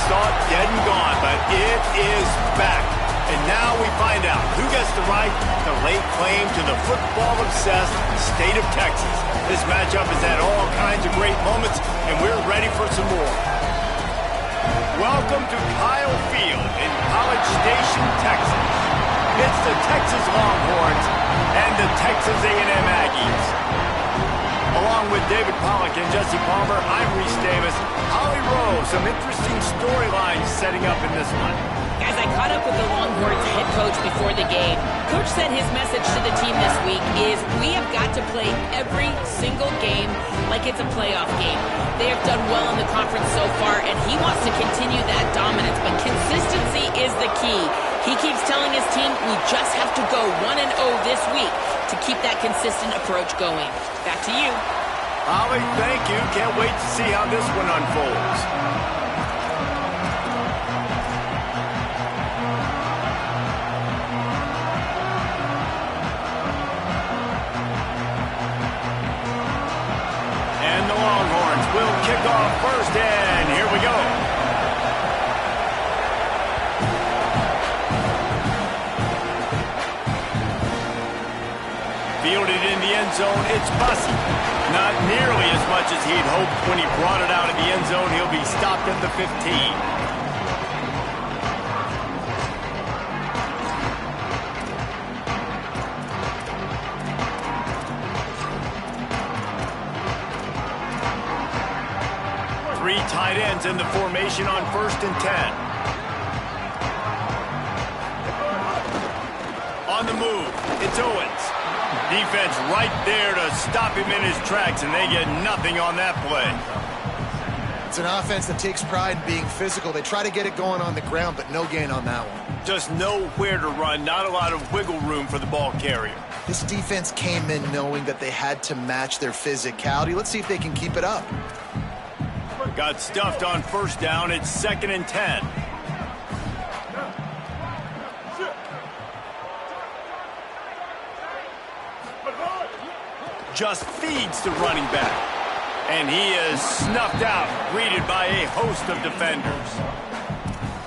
thought dead and gone, but it is back. And now we find out who gets the right to lay claim to the football-obsessed state of Texas. This matchup has had all kinds of great moments, and we're ready for some more. Welcome to Kyle Field in College Station, Texas. It's the Texas Longhorns and the Texas A&M Aggies. Along with David Pollack and Jesse Palmer, I'm Reese Davis. Holly Rowe, some interesting storylines setting up in this one. Guys, I caught up with the Longhorns head coach before the game. Coach said his message to the team this week is we have got to play every single game like it's a playoff game. They have done well in the conference so far, and he wants to continue that dominance, but consistency is the key. He keeps telling his team we just have to go 1-0 this week to keep that consistent approach going. Back to you. Holly, thank you. Can't wait to see how this one unfolds. We'll kick off first, and here we go. Fielded in the end zone, it's Bussey. Not nearly as much as he'd hoped when he brought it out of the end zone. He'll be stopped at the 15. Three tight ends in the formation on 1st and 10. On the move, it's Owens. Defense right there to stop him in his tracks, and they get nothing on that play. It's an offense that takes pride in being physical. They try to get it going on the ground, but no gain on that one. Just nowhere to run, not a lot of wiggle room for the ball carrier. This defense came in knowing that they had to match their physicality. Let's see if they can keep it up. Got stuffed on 1st down. It's 2nd and 10. Just feeds the running back. And he is snuffed out, greeted by a host of defenders.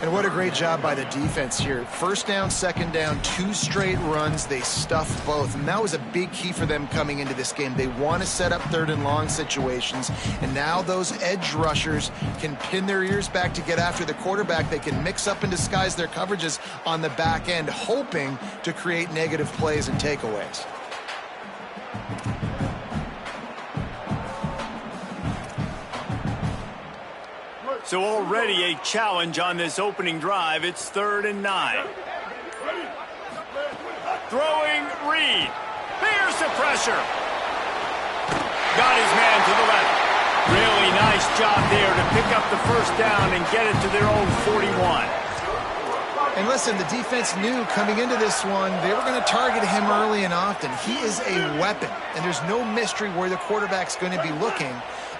And what a great job by the defense here. 1st down, 2nd down, 2 straight runs. They stuffed both. And that was a big key for them coming into this game. They want to set up 3rd and long situations. And now those edge rushers can pin their ears back to get after the quarterback. They can mix up and disguise their coverages on the back end, hoping to create negative plays and takeaways. So already a challenge on this opening drive. It's 3rd and 9. Throwing Reed. There's the pressure. Got his man to the left. Really nice job there to pick up the 1st down and get it to their own 41. And listen, the defense knew coming into this one, they were going to target him early and often. He is a weapon, and there's no mystery where the quarterback's going to be looking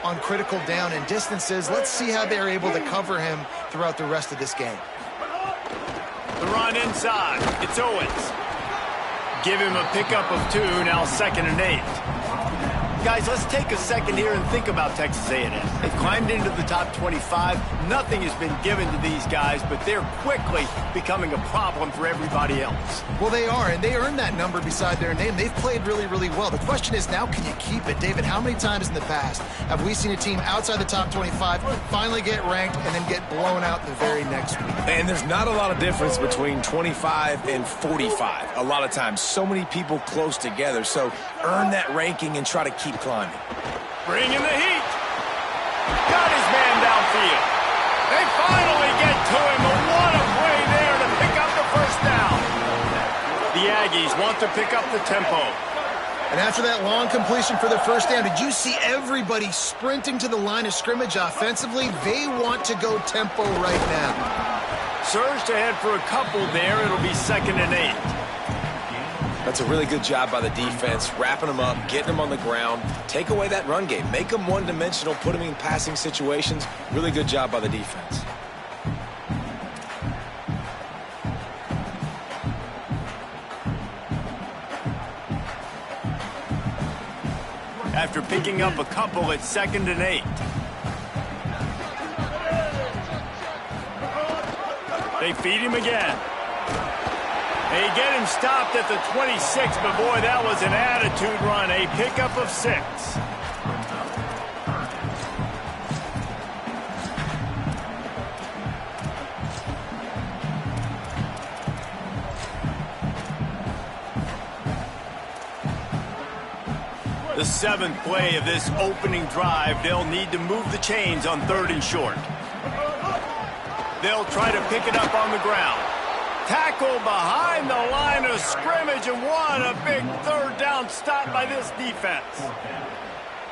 on critical down and distances. Let's see how they're able to cover him throughout the rest of this game. The run inside. It's Owens. Give him a pickup of 2, now 2nd and 8. Guys, let's take a second here and think about Texas A&M. They've climbed into the top 25. Nothing has been given to these guys, but they're quickly becoming a problem for everybody else. Well, they are, and they earned that number beside their name. They've played really, really well. The question is, now can you keep it? David, how many times in the past have we seen a team outside the top 25 finally get ranked and then get blown out the very next week? And there's not a lot of difference between 25 and 45. A lot of times, so many people close together. So earn that ranking and try to keep climbing. Bringing the heat. Got his man downfield. They finally get to him, but what a play there to pick up the 1st down. The Aggies want to pick up the tempo. And after that long completion for the 1st down, did you see everybody sprinting to the line of scrimmage offensively? They want to go tempo right now. Surged ahead for a couple there. It'll be 2nd and 8. That's a really good job by the defense, wrapping them up, getting them on the ground. Take away that run game. Make them one-dimensional, put them in passing situations. Really good job by the defense. After picking up a couple, it's 2nd and 8. They feed him again. They get him stopped at the 26, but boy, that was an attitude run. A pickup of 6. The 7th play of this opening drive, they'll need to move the chains on 3rd and short. They'll try to pick it up on the ground. Tackle behind the line of scrimmage, and what a big 3rd down stop by this defense.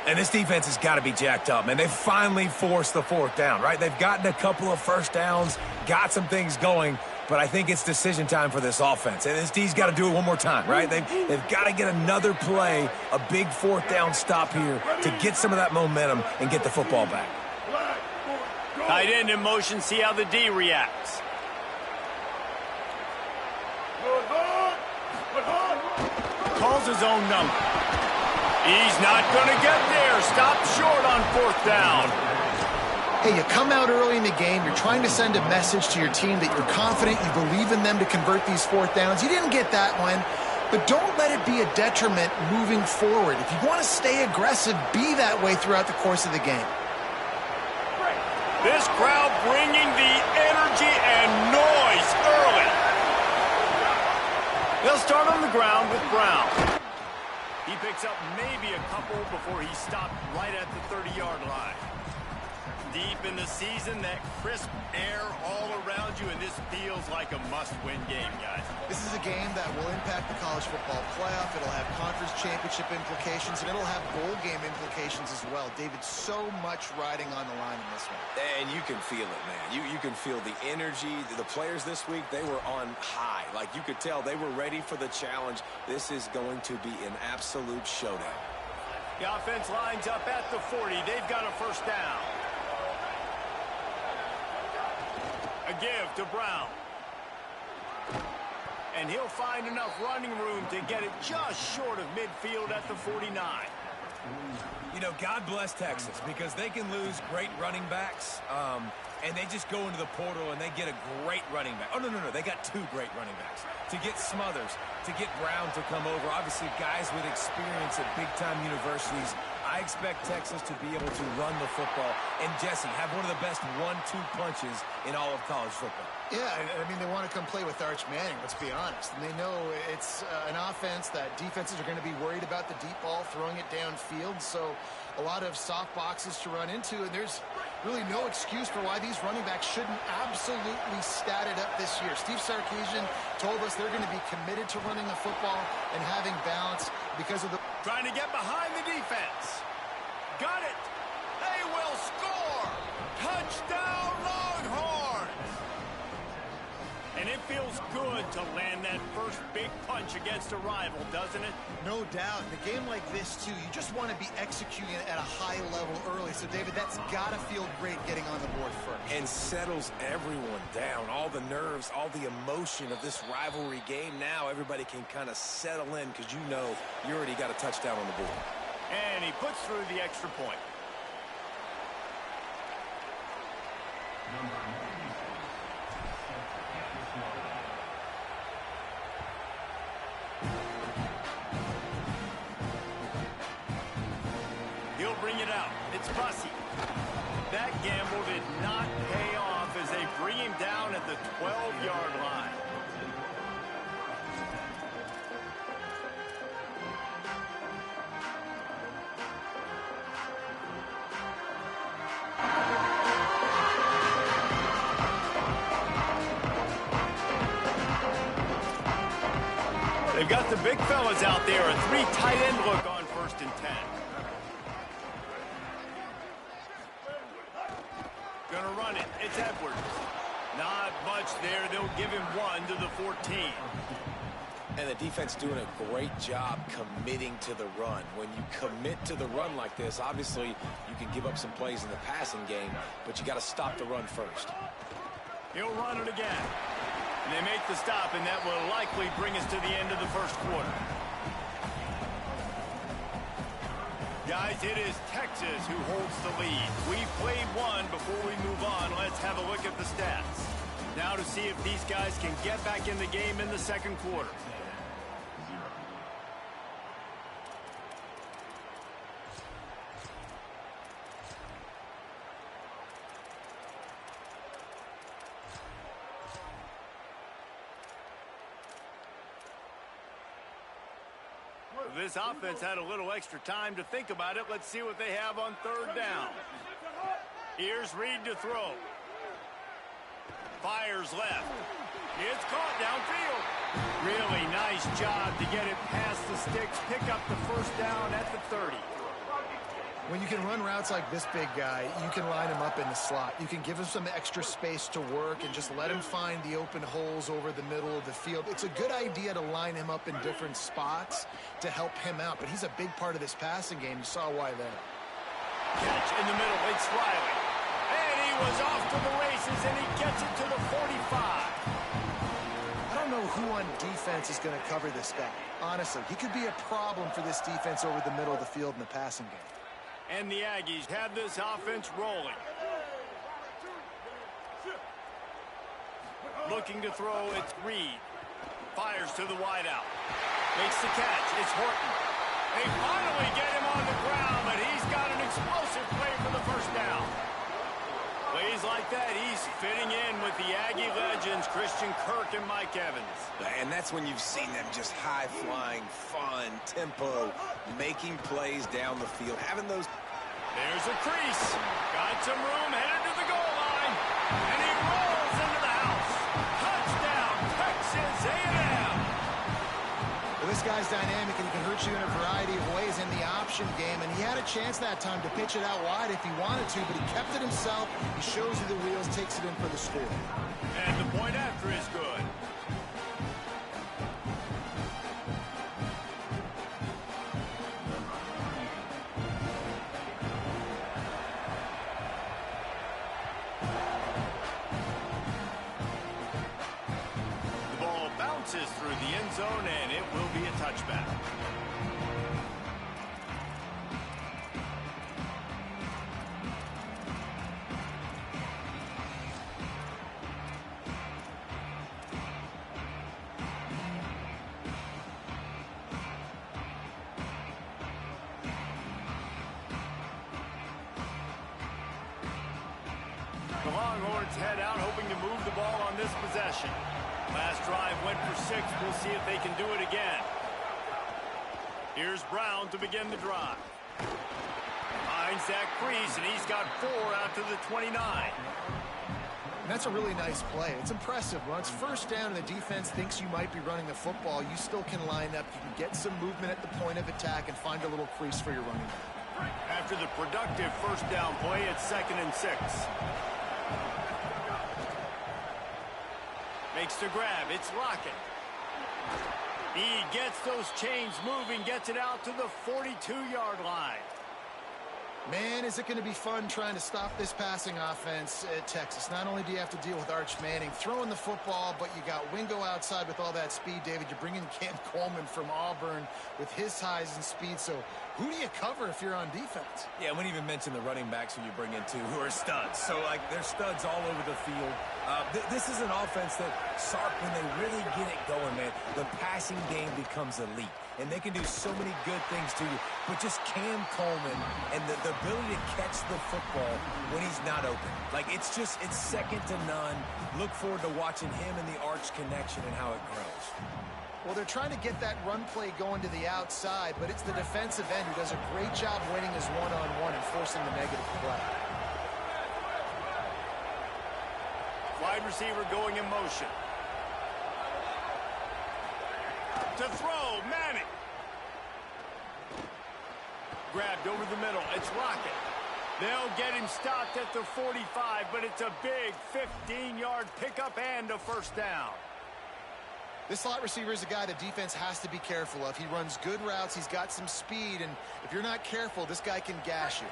And this defense has got to be jacked up, man. They finally forced the 4th down, right? They've gotten a couple of first downs, got some things going, but I think it's decision time for this offense. And this D's got to do it one more time, right? They've got to get another play, a big 4th down stop here to get some of that momentum and get the football back. Tight end in motion, see how the D reacts. Calls his own number. He's not going to get there. Stop short on 4th down. Hey, you come out early in the game, you're trying to send a message to your team that you're confident, you believe in them to convert these 4th downs. You didn't get that one, but don't let it be a detriment moving forward. If you want to stay aggressive, be that way throughout the course of the game. This crowd bringing the energy and noise early. They'll start on the ground with Brown. He picks up maybe a couple before he stopped right at the 30-yard line. Deep in the season, that crisp air all around you, and this feels like a must-win game, guys. This is a game that will impact the college football playoff. It'll have conference championship implications, and it'll have bowl game implications as well. David, so much riding on the line in this one. And you can feel it, man. You can feel the energy. The players this week, they were on high. Like, you could tell they were ready for the challenge. This is going to be an absolute showdown. The offense lines up at the 40. They've got a 1st down. A give to Brown. And he'll find enough running room to get it just short of midfield at the 49. You know, God bless Texas, because they can lose great running backs, and they just go into the portal and they get a great running back. Oh, no, they got 2 great running backs. To get Smothers, to get Brown to come over, obviously guys with experience at big-time universities. I expect Texas to be able to run the football and, Jesse, have one of the best 1-2 punches in all of college football. Yeah, I mean, they want to come play with Arch Manning, let's be honest. And they know it's an offense that defenses are going to be worried about the deep ball, throwing it downfield. So a lot of soft boxes to run into, and there's really no excuse for why these running backs shouldn't absolutely stat it up this year. Steve Sarkisian told us they're going to be committed to running the football and having balance because of the... Trying to get behind the defense. Got it. They will score. Touchdown, Longhorns. And it feels good to land that first big punch against a rival, doesn't it? No doubt. In a game like this, too, you just want to be executing it at a high level early. So, David, that's got to feel great getting on the board first. And settles everyone down. All the nerves, all the emotion of this rivalry game. Now everybody can kind of settle in because you know you already got a touchdown on the board. And he puts through the extra point. He'll bring it out. It's Bussey. That gamble did not pay off as they bring him down at the 12-yard line. They've got the big fellas out there. A 3 tight end look on 1st and 10. Gonna run it. It's Edwards. Not much there. They'll give him 1 to the 14. And the defense doing a great job committing to the run. When you commit to the run like this, obviously you can give up some plays in the passing game, but you got to stop the run first. He'll run it again. And they make the stop, and that will likely bring us to the end of the first quarter. Guys, it is Texas who holds the lead. We've played one before we move on. Let's have a look at the stats. Now to see if these guys can get back in the game in the second quarter. This offense had a little extra time to think about it. Let's see what they have on third down. Here's Reed to throw. Fires left. It's caught downfield. Really nice job to get it past the sticks, pick up the first down at the 30. When you can run routes like this big guy, you can line him up in the slot. You can give him some extra space to work and just let him find the open holes over the middle of the field. It's a good idea to line him up in different spots to help him out, but he's a big part of this passing game. You saw why there. Catch in the middle. It's Riley. And he was off to the races, and he gets it to the 45. I don't know who on defense is going to cover this guy. Honestly, he could be a problem for this defense over the middle of the field in the passing game. And the Aggies have this offense rolling. Looking to throw, it's Reed. Fires to the wideout. Makes the catch. It's Horton. They finally get him on the ground, but he's got an explosive play for the first down. Plays like that, he's fitting in with the Aggie legends, Christian Kirk and Mike Evans. And that's when you've seen them just high-flying, fun, tempo, making plays down the field, having those... There's a crease. Got some room, headed to the goal line. And he rolls into the house. Touchdown, Texas A&M. Well, this guy's dynamic, and he can hurt you in a variety of ways in the option game. And he had a chance that time to pitch it out wide if he wanted to, but he kept it himself. He shows you the wheels, takes it in for the score. And the point after is good. Through the end zone, and it will be a touchback. The Longhorns head out, hoping to move the ball on this possession. Last drive went for 6. We'll see if they can do it again. Here's Brown to begin the drive. Finds that crease, and he's got 4 out to the 29. And that's a really nice play. It's impressive. When it's first down and the defense thinks you might be running the football, you still can line up. You can get some movement at the point of attack and find a little crease for your running back. After the productive first down play, it's 2nd and 6. Makes the grab. It's Lockett. He gets those chains moving, gets it out to the 42-yard line. Man, is it going to be fun trying to stop this passing offense at Texas. Not only do you have to deal with Arch Manning throwing the football, but you got Wingo outside with all that speed, David. You're bringing Cam Coleman from Auburn with his size and speed. So who do you cover if you're on defense? Yeah, we didn't even mention the running backs who you bring in, too, who are studs. So, like, they're studs all over the field. This is an offense that, Sark, when they really get it going, man, the passing game becomes elite. And they can do so many good things to you. But just Cam Coleman and the ability to catch the football when he's not open. Like, it's second to none. Look forward to watching him and the Arch connection and how it grows. Well, they're trying to get that run play going to the outside, but it's the defensive end who does a great job winning his one-on-one and forcing the negative play. Wide receiver going in motion. To throw, Manning. Grabbed over the middle. It's Lockett. They'll get him stopped at the 45, but it's a big 15-yard pickup and a first down. This slot receiver is a guy the defense has to be careful of. He runs good routes. He's got some speed, and if you're not careful, this guy can gash you.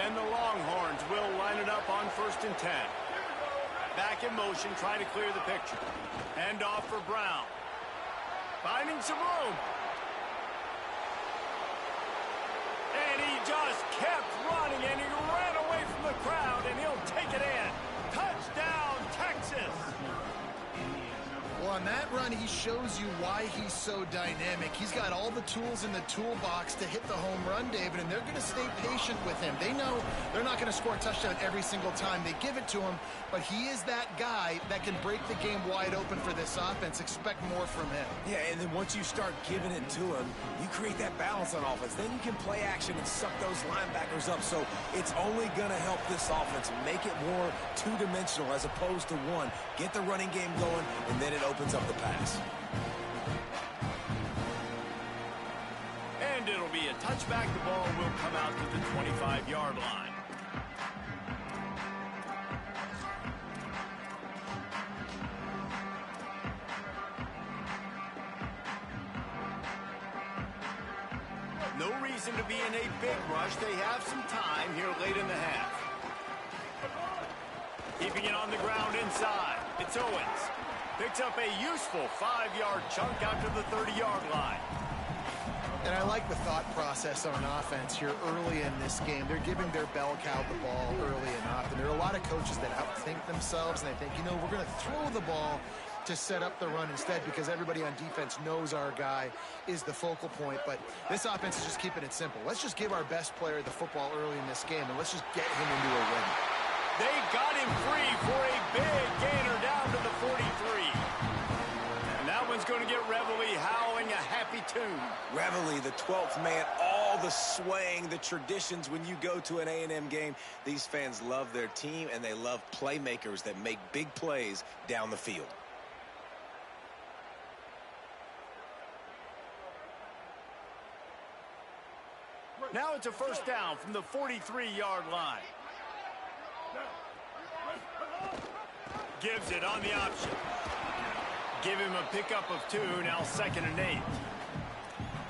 And the Longhorns will line it up on 1st and 10. Back in motion, trying to clear the picture. Hand off for Brown. Finding some room. And he just kept running, and he ran away from the crowd, and he'll take it in. Touchdown, Texas! Well, on that run, he shows you why he's so dynamic. He's got all the tools in the toolbox to hit the home run, David, and they're going to stay patient with him. They know they're not going to score a touchdown every single time they give it to him, but he is that guy that can break the game wide open for this offense. Expect more from him. Yeah, and then once you start giving it to him, you create that balance on offense. Then you can play action and suck those linebackers up. So it's only going to help this offense make it more two-dimensional as opposed to one. Get the running game going, and then it opens up the pass. And it'll be a touchback. The ball will come out to the 25-yard line. No reason to be in a big rush. They have some time here late in the half. Keeping it on the ground inside. It's Owens. Picks up a useful 5-yard chunk out to the 30-yard line. And I like the thought process on offense here early in this game. They're giving their bell cow the ball early and often. There are a lot of coaches that outthink themselves, and they think, you know, we're going to throw the ball to set up the run instead because everybody on defense knows our guy is the focal point. But this offense is just keeping it simple. Let's just give our best player the football early in this game, and let's just get him into a win. They got him free for a big gainer down to the 43. And that one's going to get Reveille howling a happy tune. Reveille, the 12th man, all the swaying, the traditions when you go to an A&M game. These fans love their team, and they love playmakers that make big plays down the field. Now it's a first down from the 43-yard line. Gives it on the option. Give him a pickup of 2, now 2nd and 8.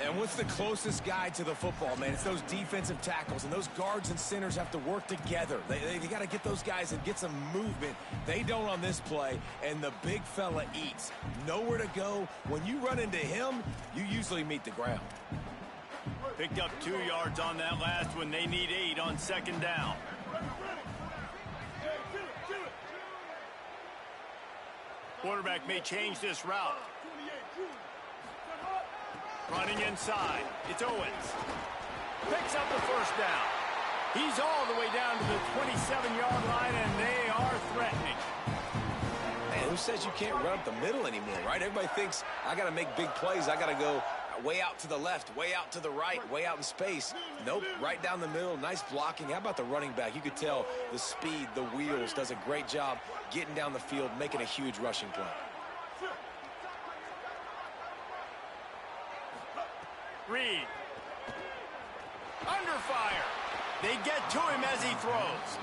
And what's the closest guy to the football, man? It's those defensive tackles, and those guards and centers have to work together. They got to get those guys and get some movement. They don't on this play, and the big fella eats. Nowhere to go. When you run into him, you usually meet the ground. Picked up 2 yards on that last one. They need 8 on 2nd down. Quarterback may change this route. Running inside. It's Owens. Picks up the first down. He's all the way down to the 27-yard line, and they are threatening. Man, who says you can't run up the middle anymore, right? Everybody thinks, I got to make big plays. I got to go way out to the left, way out to the right, way out in space. Nope, right down the middle, nice blocking. How about the running back? You could tell the speed, the wheels, does a great job getting down the field, making a huge rushing play. Reed. Under fire. They get to him as he throws.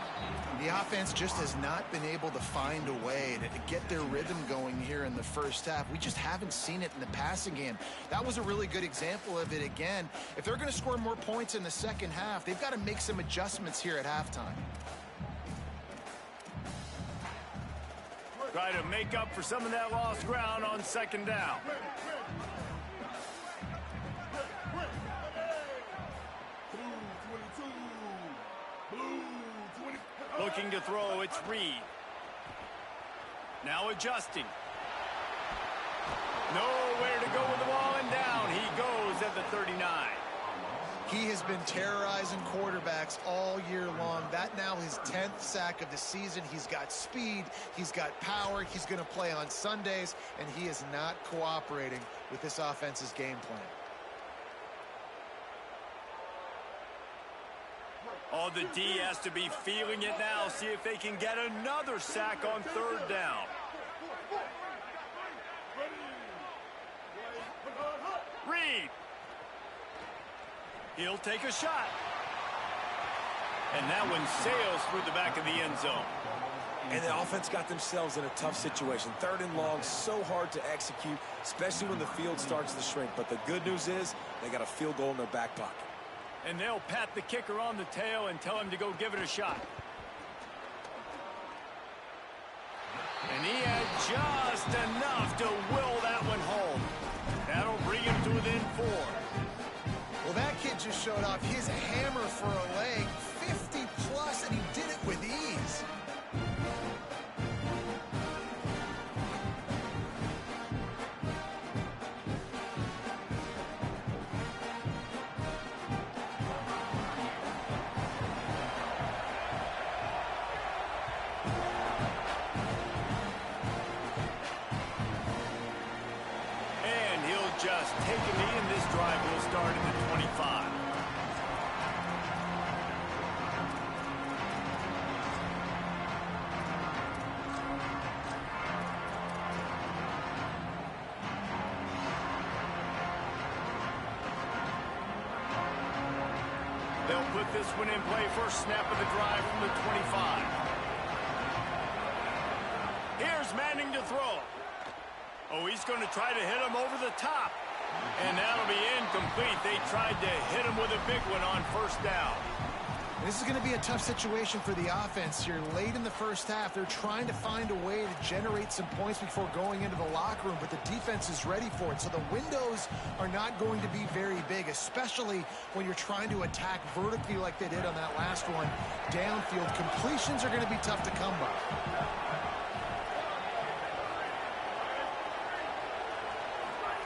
The offense just has not been able to find a way to get their rhythm going here in the first half. We just haven't seen it in the passing game. That was a really good example of it again. If they're going to score more points in the second half, they've got to make some adjustments here at halftime. Try to make up for some of that lost ground on 2nd down. Looking to throw, it's Reed. Now adjusting. Nowhere to go with the ball, and down he goes at the 39. He has been terrorizing quarterbacks all year long. That now his 10th sack of the season. He's got speed, he's got power, he's going to play on Sundays, and he is not cooperating with this offense's game plan. Oh, the D has to be feeling it now. See if they can get another sack on 3rd down. Reed. He'll take a shot. And that one sails through the back of the end zone. And the offense got themselves in a tough situation. 3rd and long, so hard to execute, especially when the field starts to shrink. But the good news is they got a field goal in their back pocket. And they'll pat the kicker on the tail and tell him to go give it a shot. And he had just enough to will that one home. That'll bring him to within 4. Well, that kid just showed off his hammer for a leg, 50+, and he did it with ease. take a knee, and this drive will start at the 25. They'll put this one in play. First snap of the drive from the 25. Here's Manning to throw. Oh, he's going to try to hit him over the top. And that'll be incomplete. They tried to hit him with a big one on first down. This is going to be a tough situation for the offense here. Late in the first half, they're trying to find a way to generate some points before going into the locker room, but the defense is ready for it. So the windows are not going to be very big, especially when you're trying to attack vertically like they did on that last one. Downfield completions are going to be tough to come by.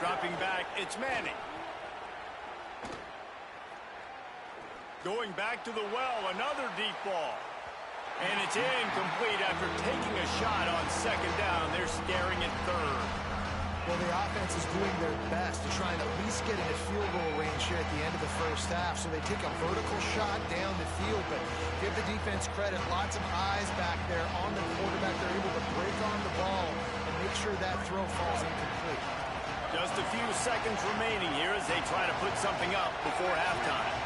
Dropping back, it's Manning. Going back to the well, another deep ball. And it's incomplete after taking a shot on second down. They're staring at third. Well, the offense is doing their best to try and at least get into field goal range here at the end of the first half. So they take a vertical shot down the field, but give the defense credit. Lots of eyes back there on the quarterback. They're able to break on the ball and make sure that throw falls incomplete. Just a few seconds remaining here as they try to put something up before halftime.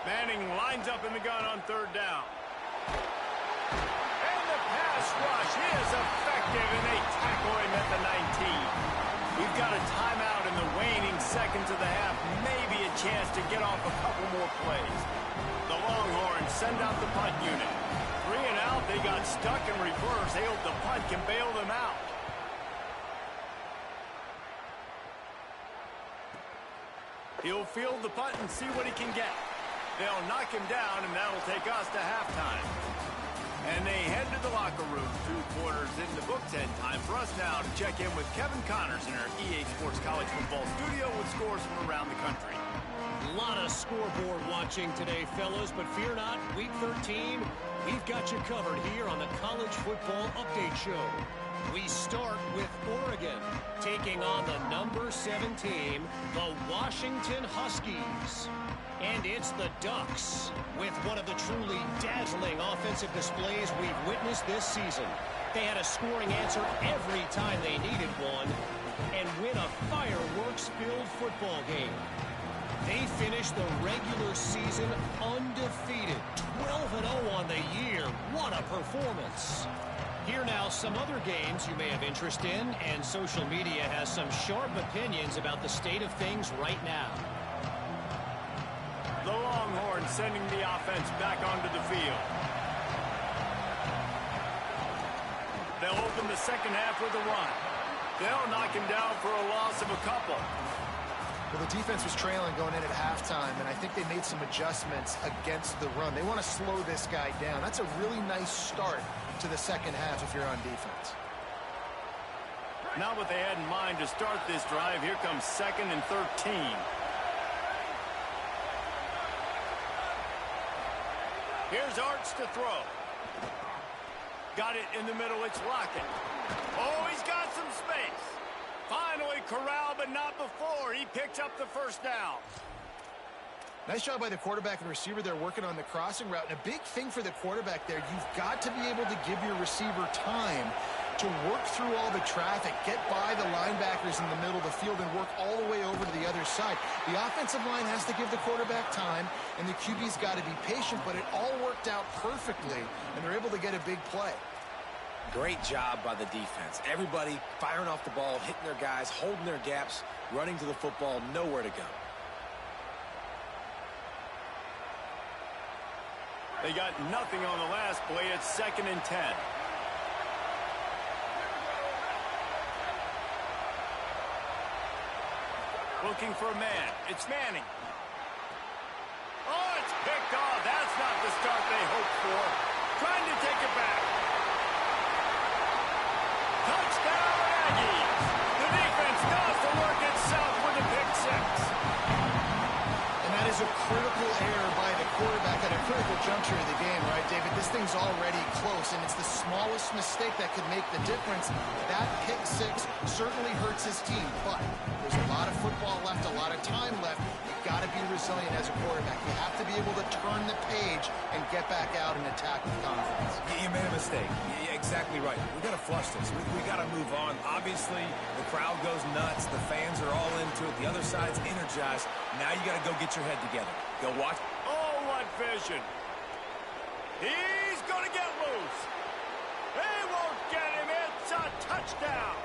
Manning lines up in the gun on third down. And the pass rush is effective, and they tackle him at the 19. We've got a timeout in the waning seconds of the half. Maybe a chance to get off a couple more plays. The Longhorns send out the punt unit. 3 and out, they got stuck in reverse. They hope the punt can bail them out. He'll field the punt and see what he can get. They'll knock him down, and that'll take us to halftime. And they head to the locker room. 2 quarters in the books, and time for us now to check in with Kevin Connors in our EA Sports College Football studio with scores from around the country. A lot of scoreboard watching today, fellas, but fear not, Week 13, we've got you covered here on the College Football Update Show. We start with Oregon, taking on the number 7 team, the Washington Huskies. And it's the Ducks, with one of the truly dazzling offensive displays we've witnessed this season. They had a scoring answer every time they needed one, and win a fireworks-filled football game. They finished the regular season undefeated, 12-0 on the year. What a performance. Here now, some other games you may have interest in, and social media has some sharp opinions about the state of things right now. The Longhorns sending the offense back onto the field. They'll open the second half with a run. They'll knock him down for a loss of a couple. Well, the defense was trailing going in at halftime, and I think they made some adjustments against the run. They want to slow this guy down. That's a really nice start to the second half if you're on defense. Not what they had in mind to start this drive. Here comes 2nd and 13. Here's Arch to throw. Got it in the middle. It's Lockett. Oh, he's got some space. Finally corralled, but not before. He picked up the first down. Nice job by the quarterback and receiver. They're working on the crossing route. And a big thing for the quarterback there, you've got to be able to give your receiver time to work through all the traffic, get by the linebackers in the middle of the field, and work all the way over to the other side. The offensive line has to give the quarterback time, and the QB's got to be patient, but it all worked out perfectly, and they're able to get a big play. Great job by the defense. Everybody firing off the ball, hitting their guys, holding their gaps, running to the football, nowhere to go. They got nothing on the last play. It's 2nd and 10. Looking for a man. It's Manning. Oh, it's picked off. That's not the start they hoped for. Trying to take it back. Touchdown, Aggies. The defense does the work itself with a pick 6. And that is is a critical error by the quarterback at a critical juncture of the game, right, David? This thing's already close, and it's the smallest mistake that could make the difference. That pick six certainly hurts his team, but there's a lot of football left, a lot of time left. You've got to be resilient as a quarterback. You have to be able to turn the page and get back out and attack with confidence. You made a mistake. You're exactly right. We got to flush this. We got to move on. Obviously, the crowd goes nuts. The fans are all into it. The other side's energized. Now you got to go get your head together. Go watch. Oh, what vision. He's going to get loose. They won't get him. It's a touchdown.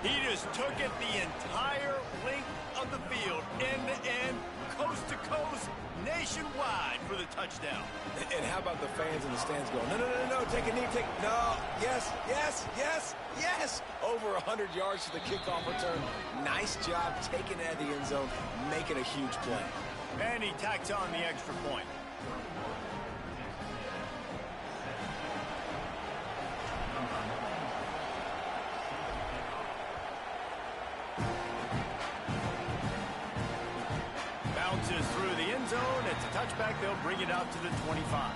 He just took it the entire length of the field, end to end, coast to coast, nationwide for the touchdown. And how about the fans in the stands going, no, no, no, no, take a knee, no, yes, yes, yes, yes. Over 100 yards to the kickoff return. Nice job taking it out of the end zone, making a huge play. And he tacks on the extra point. Bounces through the end zone. It's a touchback. They'll bring it out to the 25.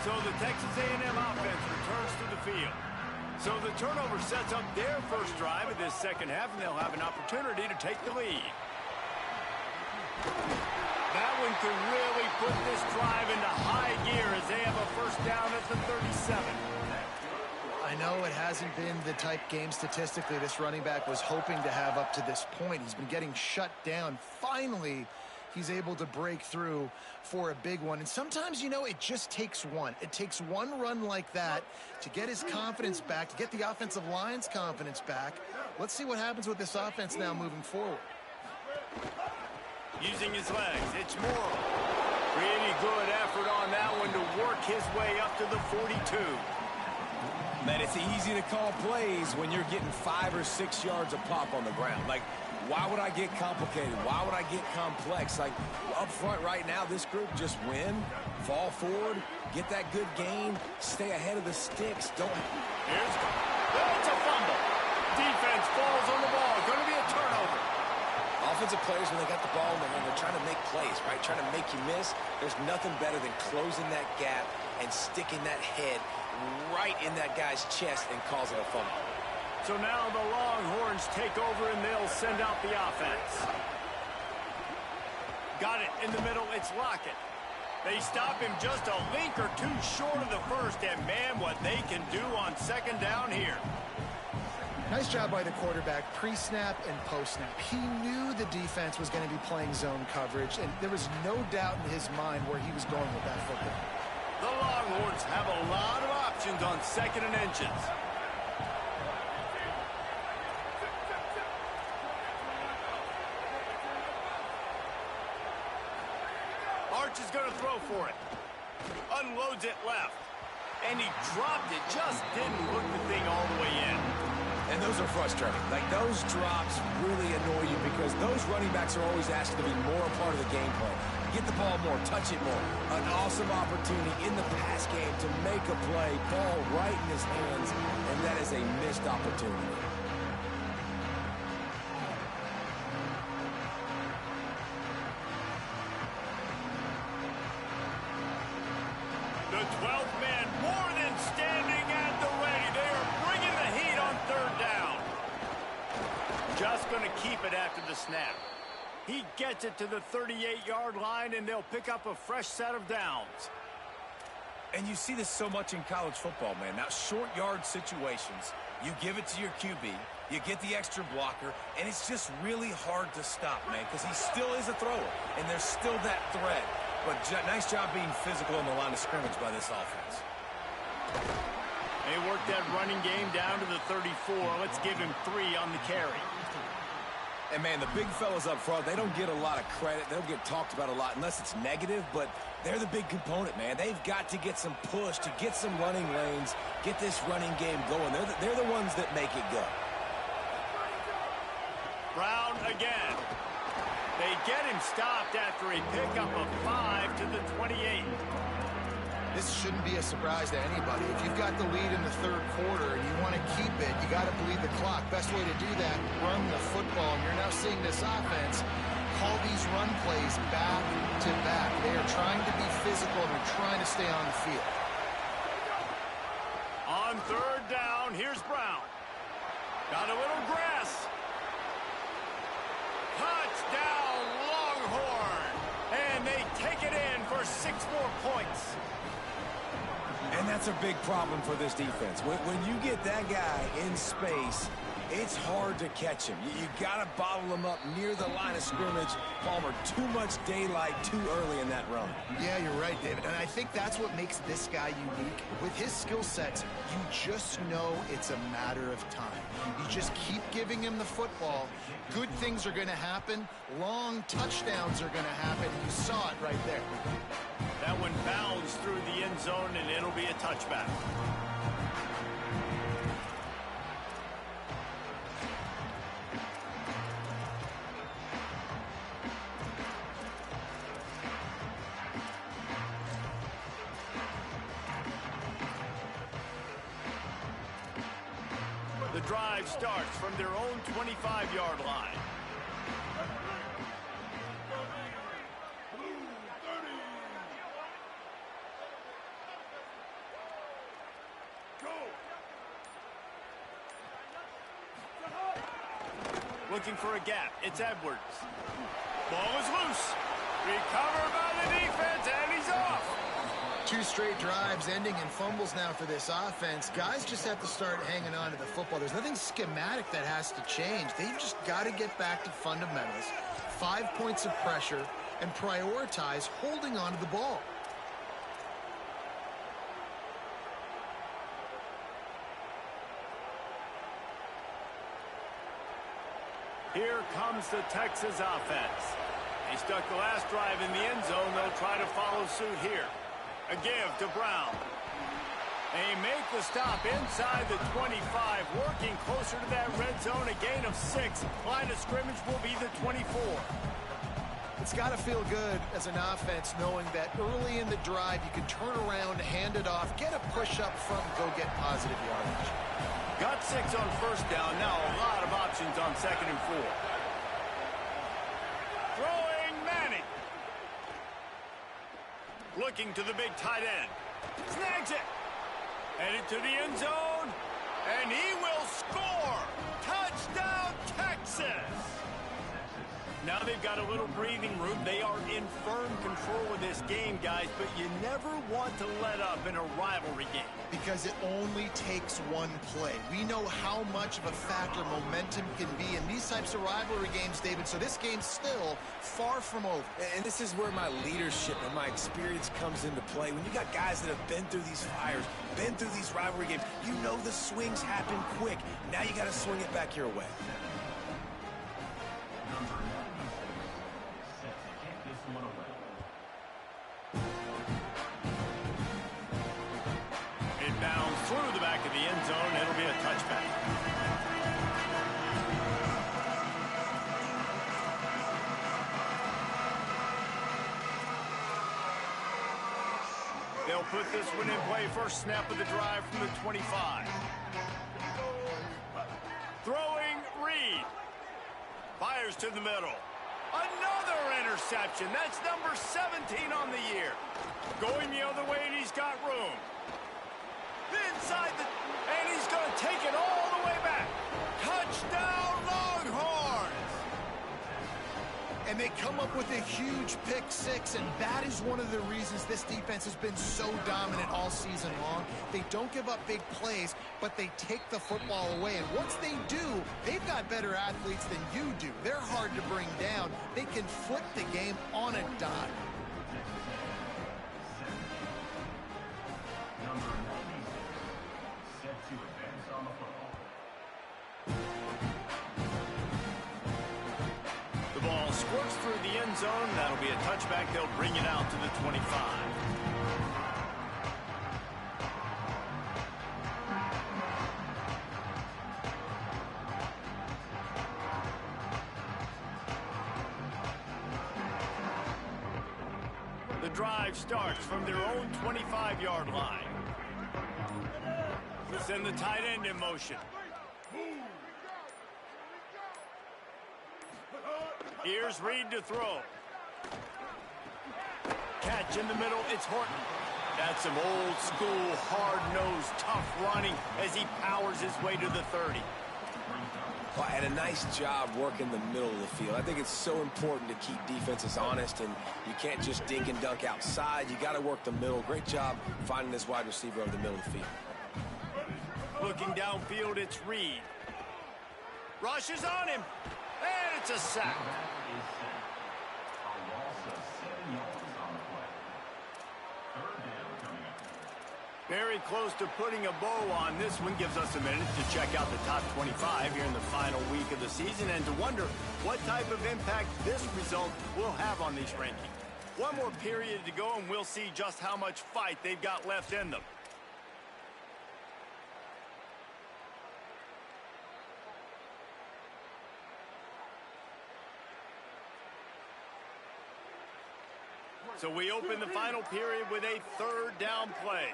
So the Texas A&M offense returns to the field. So the turnover sets up their first drive of this second half, and they'll have an opportunity to take the lead. That one could really put this drive into high gear as they have a first down at the 37. I know it hasn't been the type game statistically this running back was hoping to have up to this point. He's been getting shut down. Finally, he's able to break through for a big one. And sometimes, you know, it just takes one. It takes one run like that to get his confidence back, to get the offensive line's confidence back. Let's see what happens with this offense now moving forward. Using his legs, it's Morrow. Pretty good effort on that one to work his way up to the 42. Man, it's easy to call plays when you're getting 5 or 6 yards a pop on the ground. Like, why would I get complicated? Why would I get complex? Like, up front right now, this group just win, fall forward, get that good gain, stay ahead of the sticks. Don't. It's a fumble. Defense falls on the ball. Going to be a turnover. Offensive players, when they got the ball in their hand, they're trying to make plays, right? Trying to make you miss. There's nothing better than closing that gap and sticking that head right in that guy's chest and causing a fumble. So now the Longhorns take over and they'll send out the offense. Got it in the middle. It's Lockett. They stop him just a link or two short of the first, and man, what they can do on second down here. Nice job by the quarterback, pre-snap and post-snap. He knew the defense was going to be playing zone coverage, and there was no doubt in his mind where he was going with that football. The Longhorns have a lot of options on second and inches. Arch is going to throw for it. Unloads it left. And he dropped it. Just didn't hook the thing all the way in. And those are frustrating. Like, those drops really annoy you because those running backs are always asked to be more a part of the game plan. Get the ball more, touch it more. An awesome opportunity in the pass game to make a play, ball right in his hands, and that is a missed opportunity. The 12th man more than standing at the ready. They are bringing the heat on third down. Just going to keep it after the snap. He gets it to the 38-yard line, and they'll pick up a fresh set of downs. And you see this so much in college football, man. Now, short yard situations, you give it to your QB, you get the extra blocker, and it's just really hard to stop, man, because he still is a thrower, and there's still that threat. But nice job being physical on the line of scrimmage by this offense. They work that running game down to the 34. Let's give him 3 on the carry. And, man, the big fellas up front, they don't get a lot of credit. They don't get talked about a lot unless it's negative, but they're the big component, man. They've got to get some push, to get some running lanes, get this running game going. They're the ones that make it go. Brown again. They get him stopped after a pickup of 5 to the 28. This shouldn't be a surprise to anybody. If you've got the lead in the third quarter and you want to keep it, you got to bleed the clock. Best way to do that, run the football. And you're now seeing this offense call these run plays back to back. They are trying to be physical and they're trying to stay on the field. On third down, here's Brown. Got a little grass. Touchdown, Longhorn. And they take it in for 6 more points. And that's a big problem for this defense. When you get that guy in space, it's hard to catch him. You got to bottle him up near the line of scrimmage. Palmer, too much daylight too early in that run. Yeah, you're right, David. And I think that's what makes this guy unique. With his skill sets, you just know it's a matter of time. You just keep giving him the football. Good things are going to happen. Long touchdowns are going to happen. You saw it right there. That one bounds through the end zone, and it'll be a touchback. The drive starts from their own 25-yard line. Looking for a gap. It's Edwards. Ball is loose. Recovered by the defense, and he's off. 2 straight drives ending in fumbles now for this offense. Guys just have to start hanging on to the football. There's nothing schematic that has to change. They've just got to get back to fundamentals, 5 points of pressure, and prioritize holding on to the ball. Here comes the Texas offense. They stuck the last drive in the end zone. They'll try to follow suit here. A give to Brown. They make the stop inside the 25, working closer to that red zone, a gain of 6. Line of scrimmage will be the 24. It's got to feel good as an offense knowing that early in the drive you can turn around, hand it off, get a push up front, and go get positive yardage. Got 6 on first down. Now a lot of options on 2nd and 4. Throwing Manning. Looking to the big tight end. Snags it. Headed to the end zone. And he will score. Touchdown, Texas. Now they've got a little breathing room. They are in firm control of this game, guys, but you never want to let up in a rivalry game. Because it only takes one play. We know how much of a factor momentum can be in these types of rivalry games, David, so this game's still far from over. And this is where my leadership and my experience comes into play. When you got guys that have been through these fires, been through these rivalry games, you know the swings happen quick. Now you got to swing it back your way. It bounds through the back of the end zone. It'll be a touchback. They'll put this one in play. First snap of the drive from the 25. Throwing Reed. Fires to the middle. Another interception. That's number 17 on the year. Going the other way, and he's got room. Inside the... and he's going to take it all the way back. Touchdown, Longhorns! And they come up with a huge pick 6, and that is one of the reasons this defense has been so dominant all season long. They don't give up big plays, but they take the football away. And once they do, they've got better athletes than you do. They're hard to bring down. They can flip the game on a dime. The ball squirts through the end zone. That'll be a touchback. They'll bring it out to the 25. The drive starts from their own 25-yard line. Send the tight end in motion. Here's Reed to throw. Catch in the middle, it's Horton. That's some old school, hard-nosed, tough running as he powers his way to the 30. Well, and a nice job working the middle of the field. I think it's so important to keep defenses honest, and you can't just dink and dunk outside. You got to work the middle. Great job finding this wide receiver over the middle of the field. Looking downfield, it's Reed. Rushes on him, and it's a sack. Very close to putting a bow on this one. Gives us a minute to check out the top 25 here in the final week of the season and to wonder what type of impact this result will have on these rankings. One more period to go and we'll see just how much fight they've got left in them. So we open the final period with a third down play.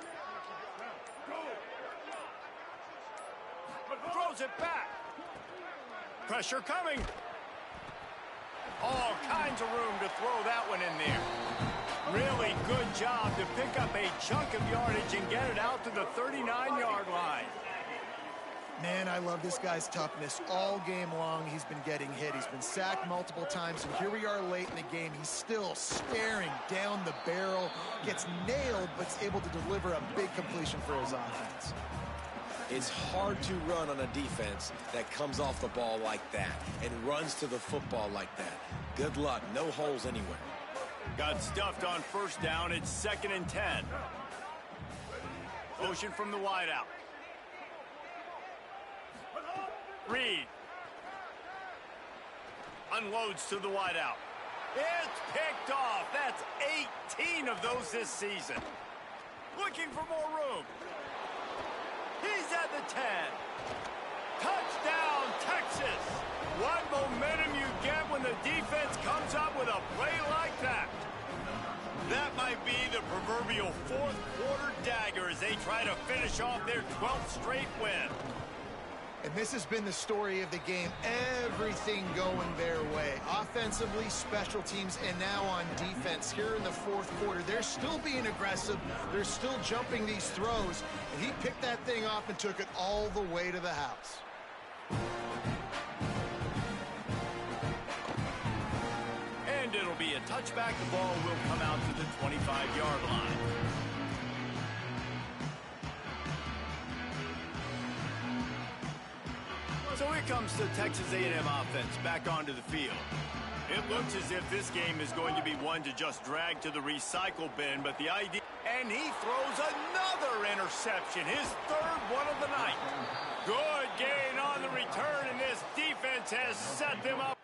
Throws it back. Pressure coming. All kinds of room to throw that one in there. Really good job to pick up a chunk of yardage and get it out to the 39-yard line. Man, I love this guy's toughness. All game long, he's been getting hit. He's been sacked multiple times, and here we are late in the game. He's still staring down the barrel, gets nailed, but is able to deliver a big completion for his offense. It's hard to run on a defense that comes off the ball like that and runs to the football like that. Good luck. No holes anywhere. Got stuffed on first down. It's 2nd and 10. Motion from the wideout. Reed. Unloads to the wideout. It's picked off. That's 18 of those this season. Looking for more room. He's at the 10. Touchdown, Texas. What momentum you get when the defense comes up with a play like that. That might be the proverbial fourth quarter dagger as they try to finish off their 12th straight win. And this has been the story of the game. Everything going their way. Offensively, special teams, and now on defense. Here in the fourth quarter, they're still being aggressive. They're still jumping these throws. And he picked that thing off and took it all the way to the house. And it'll be a touchback. The ball will come out to the 25-yard line. So here comes the Texas A&M offense back onto the field. It looks as if this game is going to be one to just drag to the recycle bin, but the idea... And he throws another interception, his third one of the night. Good gain on the return, and this defense has set them up